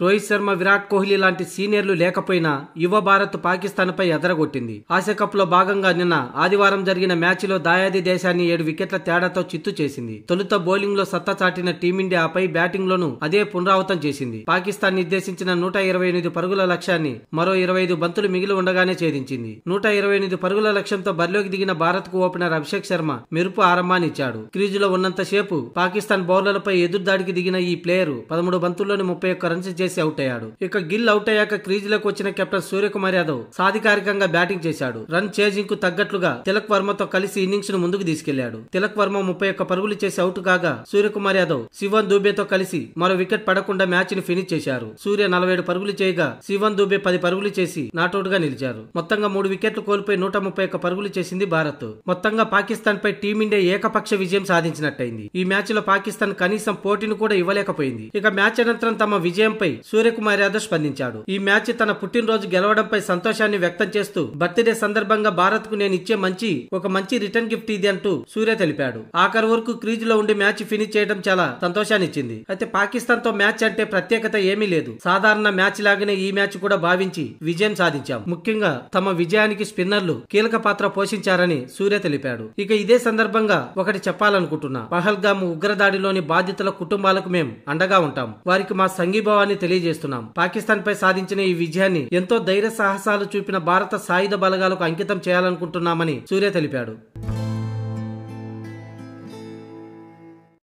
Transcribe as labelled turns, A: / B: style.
A: రోహిత్ శర్మ, విరాట్ కోహ్లీ లాంటి సీనియర్లు లేకపోయినా యువ భారత్ పాకిస్తాన్ పై ఎదరగొట్టింది. ఆసియా కప్ లో భాగంగా నిన్న ఆదివారం జరిగిన మ్యాచ్ లో దాయాది దేశాన్ని 7 వికెట్ల తేడాతో చిత్తు చేసింది. తొలుత బౌలింగ్ లో సత్తా చాటిన టీమిండియా ఆపై బ్యాటింగ్ లోనూ అదే పునరావృతం చేసింది. పాకిస్తాన్ నిర్దేశించిన 128 పరుగుల లక్ష్యాన్ని మరో 25 బంతులు మిగిలి ఉండగానే ఛేదించింది. 128 పరుగుల లక్ష్యంతో బరిలోకి దిగిన భారత్ కు ఓపెనర్ అభిషేక్ శర్మ మెరుపు ఆరంభాన్నిచ్చాడు. క్రీజులో ఉన్నంతసేపు పాకిస్తాన్ బౌలర్లపై ఎదురుదాడికి దిగిన ఈ ప్లేయర్ 13 బంతుల్లోని 31 రన్స్ చేసి అవుట్ అయ్యాడు. ఇక గిల్ అవుట్ అయ్యాక క్రీజులోకి వచ్చిన కెప్టెన్ సూర్యకుమార్ యాదవ్ సాధికారికంగా బ్యాటింగ్ చేశాడు. రన్ చేజింగ్ కు తగ్గట్లుగా తిలక్ వర్మతో కలిసి ఇన్నింగ్స్ ను ముందుకు తీసుకెళ్లాడు. తిలక్ వర్మ 31 పరుగులు చేసి అవుట్ కాగా సూర్యకుమార్ యాదవ్ శివన్ దూబేతో కలిసి మరో వికెట్ పడకుండా మ్యాచ్ ని ఫినిష్ చేశారు. సూర్య 47 పరుగులు చేయగా శివన్ దూబే 10 పరుగులు చేసి నాటౌట్ గా నిలిచారు. మొత్తంగా 3 వికెట్లు కోల్పోయి 131 పరుగులు చేసింది భారత్. మొత్తంగా పాకిస్తాన్ పై టీమిండియా ఏకపక్ష విజయం సాధించినట్టయింది. ఈ మ్యాచ్ లో పాకిస్తాన్ కనీసం పోటీని కూడా ఇవ్వలేకపోయింది. ఇక మ్యాచ్ అనంతరం తమ విజయంపై సూర్యకుమార్ యాదవ్ స్పందించాడు. ఈ మ్యాచ్ తన పుట్టినరోజు గెలవడంపై సంతోషాన్ని వ్యక్తం చేస్తూ బర్త్డే సందర్భంగా భారత్ కు నేను ఇచ్చే మంచి రిటర్న్ గిఫ్ట్ ఇది అంటూ సూర్య తెలిపాడు. ఆఖరి వరకు క్రీజ్ లో ఉండి మ్యాచ్ ఫినిష్ చేయడం చాలా సంతోషాన్ని ఇచ్చింది. అయితే పాకిస్తాన్ తో మ్యాచ్ అంటే ప్రత్యేకత ఏమీ లేదు. సాధారణ మ్యాచ్ లాగానే ఈ మ్యాచ్ కూడా భావించి విజయం సాధించాం. ముఖ్యంగా తమ విజయానికి స్పిన్నర్లు కీలక పాత్ర పోషించారని సూర్య తెలిపాడు. ఇక ఇదే సందర్భంగా ఒకటి చెప్పాలనుకుంటున్నా. పహల్గామ్ ఉగ్రదాడిలోని బాధితుల కుటుంబాలకు మేం అండగా ఉంటాం. వారికి మా సంఘీభావాన్ని తెలియజేస్తున్నాం. పాకిస్తాన్ పై సాధించిన ఈ విజయాన్ని ఎంతో ధైర్య సాహసాలు చూపిన భారత సాయుధ బలగాలకు అంకితం చేయాలనుకుంటున్నామని సూర్య తెలిపాడు.